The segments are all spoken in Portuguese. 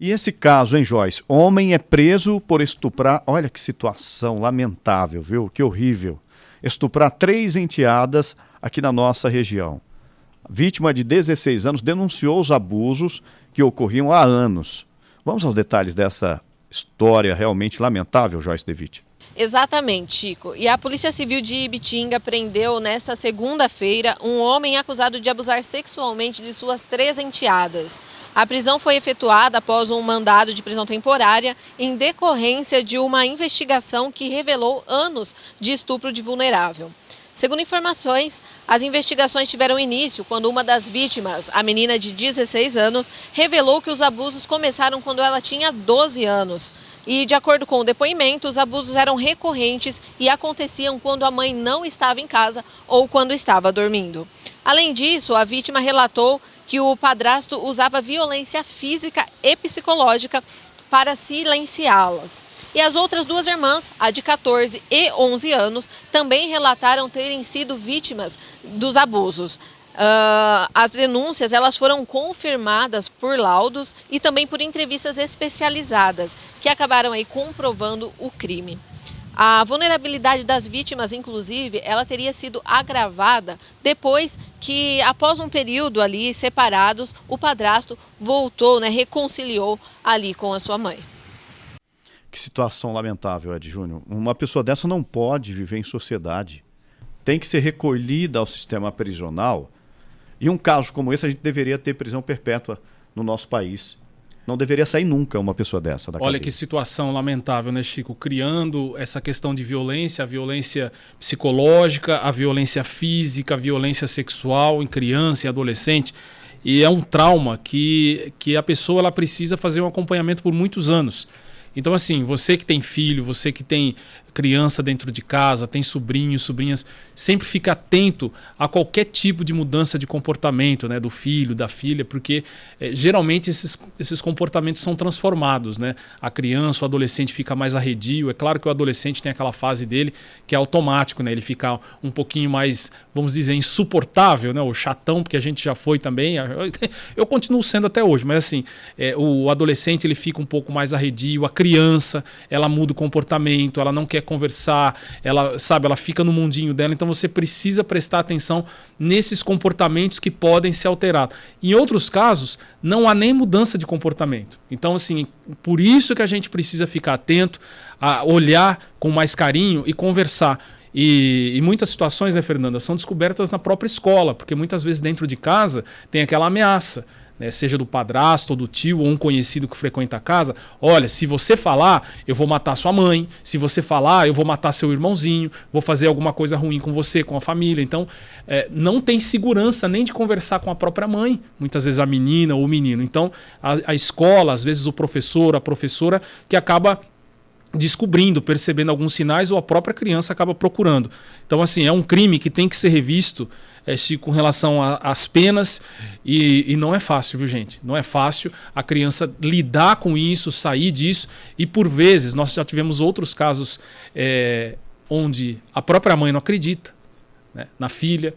E esse caso, hein, Joyce? Homem é preso por estuprar. Olha que situação lamentável, viu? Que horrível. Estuprar 3 enteadas aqui na nossa região. A vítima de 16 anos denunciou os abusos que ocorriam há anos. Vamos aos detalhes dessa história realmente lamentável, Joyce DeWitt. Exatamente, Chico. E a Polícia Civil de Ibitinga prendeu nesta segunda-feira um homem acusado de abusar sexualmente de suas 3 enteadas. A prisão foi efetuada após um mandado de prisão temporária em decorrência de uma investigação que revelou anos de estupro de vulnerável. Segundo informações, as investigações tiveram início quando uma das vítimas, a menina de 16 anos, revelou que os abusos começaram quando ela tinha 12 anos. E, de acordo com o depoimento, os abusos eram recorrentes e aconteciam quando a mãe não estava em casa ou quando estava dormindo. Além disso, a vítima relatou que o padrasto usava violência física e psicológica para silenciá-las. E as outras 2 irmãs, a de 14 e 11 anos, também relataram terem sido vítimas dos abusos. As denúncias elas foram confirmadas por laudos e também por entrevistas especializadas, que acabaram aí comprovando o crime. A vulnerabilidade das vítimas, inclusive, ela teria sido agravada depois que, após um período ali separados, o padrasto voltou, reconciliou ali com a sua mãe. Que situação lamentável, Ed Júnior. Uma pessoa dessa não pode viver em sociedade. Tem que ser recolhida ao sistema prisional. E um caso como esse, a gente deveria ter prisão perpétua no nosso país. Não deveria sair nunca uma pessoa dessa da cadeia. Olha que situação lamentável, né, Chico? Criando essa questão de violência, a violência psicológica, a violência física, a violência sexual em criança e adolescente. E é um trauma que a pessoa ela precisa fazer um acompanhamento por muitos anos. Então, assim, você que tem filho, você que tem criança dentro de casa, tem sobrinhos, sobrinhas, sempre fica atento a qualquer tipo de mudança de comportamento, né, do filho, da filha, porque geralmente esses comportamentos são transformados, né? A criança, o adolescente fica mais arredio. É claro que o adolescente tem aquela fase dele que é automático, né? Ele fica um pouquinho mais, vamos dizer, insuportável, né? O chatão, porque a gente já foi também. Eu continuo sendo até hoje, mas assim, o adolescente ele fica um pouco mais arredio, a criança, ela muda o comportamento, ela não quer conversar, ela fica no mundinho dela, então você precisa prestar atenção nesses comportamentos que podem ser alterados. Em outros casos, não há nem mudança de comportamento. Então, assim, por isso que a gente precisa ficar atento, a olhar com mais carinho e conversar. E muitas situações, né, Fernanda, são descobertas na própria escola, porque muitas vezes dentro de casa tem aquela ameaça, né, seja do padrasto ou do tio ou um conhecido que frequenta a casa. Olha, se você falar, eu vou matar sua mãe. Se você falar, eu vou matar seu irmãozinho. Vou fazer alguma coisa ruim com você, com a família. Então, não tem segurança nem de conversar com a própria mãe. Muitas vezes a menina ou o menino. Então, a escola, às vezes o professor, a professora, que acaba descobrindo, percebendo alguns sinais, ou a própria criança acaba procurando. Então, assim, é um crime que tem que ser revisto com relação às penas e não é fácil, viu, gente? Não é fácil a criança lidar com isso, sair disso, e por vezes nós já tivemos outros casos onde a própria mãe não acredita, né, na filha.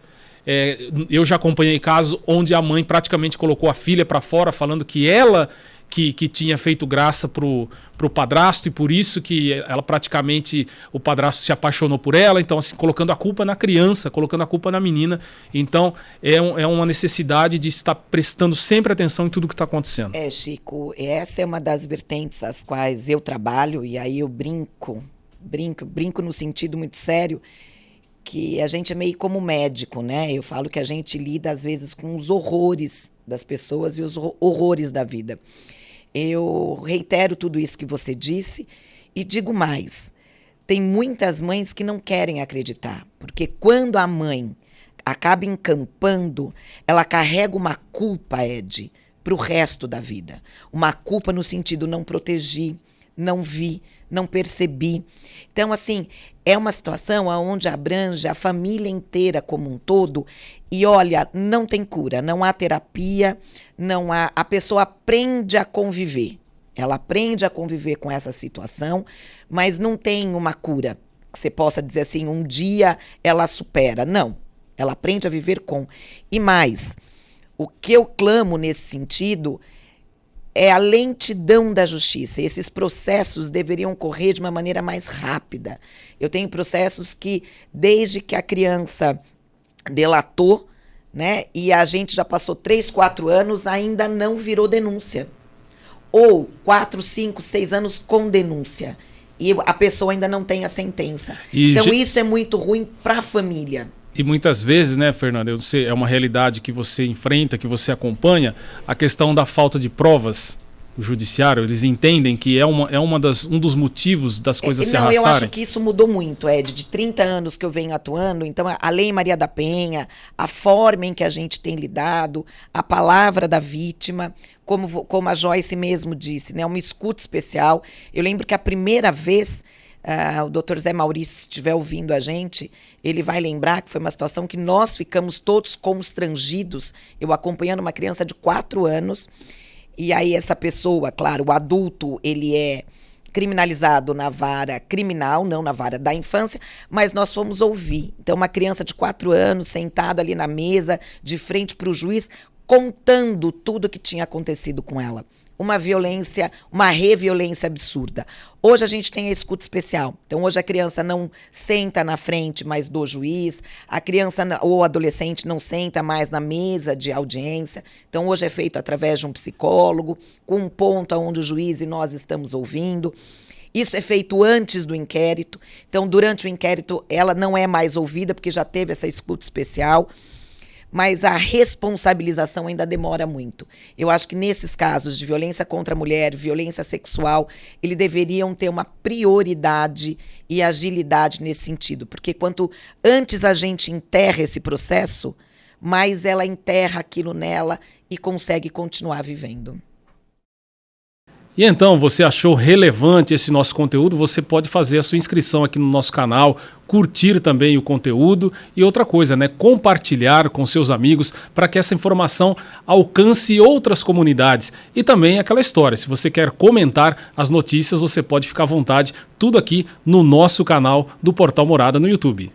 Eu já acompanhei casos onde a mãe praticamente colocou a filha para fora, falando que ela que tinha feito graça pro padrasto, e por isso que ela praticamente, o padrasto se apaixonou por ela. Então, assim, colocando a culpa na criança, colocando a culpa na menina. Então, é uma necessidade de estar prestando sempre atenção em tudo que está acontecendo. Chico, essa é uma das vertentes às quais eu trabalho, e aí eu brinco no sentido muito sério, que a gente é meio como médico, né? Eu falo que a gente lida, às vezes, com os horrores das pessoas e os horrores da vida. Eu reitero tudo isso que você disse e digo mais. Tem muitas mães que não querem acreditar, porque quando a mãe acaba encampando, ela carrega uma culpa, Ed, para o resto da vida. Uma culpa no sentido não protegi, não vi, não percebi. Então, assim, é uma situação onde abrange a família inteira como um todo. E olha, não tem cura, não há terapia, a pessoa aprende a conviver. Ela aprende a conviver com essa situação, mas não tem uma cura que você possa dizer assim, um dia ela supera. Não, ela aprende a viver com. E mais, o que eu clamo nesse sentido é a lentidão da justiça. Esses processos deveriam correr de uma maneira mais rápida. Eu tenho processos que, desde que a criança delatou, né, e a gente já passou 3, 4 anos, ainda não virou denúncia. Ou 4, 5, 6 anos com denúncia. E a pessoa ainda não tem a sentença. Então, isso é muito ruim para a família. E muitas vezes, né, Fernanda, eu sei, é uma realidade que você enfrenta, que você acompanha, a questão da falta de provas do judiciário. Eles entendem que um dos motivos das coisas se arrastarem. Não, eu acho que isso mudou muito, Ed. De 30 anos que eu venho atuando, então a Lei Maria da Penha, a forma em que a gente tem lidado, a palavra da vítima, como a Joyce mesmo disse, né, uma escuta especial. Eu lembro que a primeira vez... o doutor Zé Maurício, se estiver ouvindo a gente, ele vai lembrar que foi uma situação que nós ficamos todos constrangidos, eu acompanhando uma criança de 4 anos, e aí essa pessoa, claro, o adulto, ele é criminalizado na vara criminal, não na vara da infância, mas nós fomos ouvir. Então, uma criança de 4 anos, sentada ali na mesa, de frente para o juiz, contando tudo o que tinha acontecido com ela. Uma violência, uma reviolência absurda. Hoje a gente tem a escuta especial. Então, hoje a criança não senta na frente mais do juiz, a criança ou o adolescente não senta mais na mesa de audiência. Então, hoje é feito através de um psicólogo, com um ponto onde o juiz e nós estamos ouvindo. Isso é feito antes do inquérito. Então, durante o inquérito, ela não é mais ouvida, porque já teve essa escuta especial. Mas a responsabilização ainda demora muito. Eu acho que nesses casos de violência contra a mulher, violência sexual, eles deveriam ter uma prioridade e agilidade nesse sentido. Porque quanto antes a gente enterra esse processo, mais ela enterra aquilo nela e consegue continuar vivendo. E então, você achou relevante esse nosso conteúdo? Você pode fazer a sua inscrição aqui no nosso canal, curtir também o conteúdo e outra coisa, né? Compartilhar com seus amigos para que essa informação alcance outras comunidades. E também aquela história, se você quer comentar as notícias, você pode ficar à vontade, tudo aqui no nosso canal do Portal Morada no YouTube.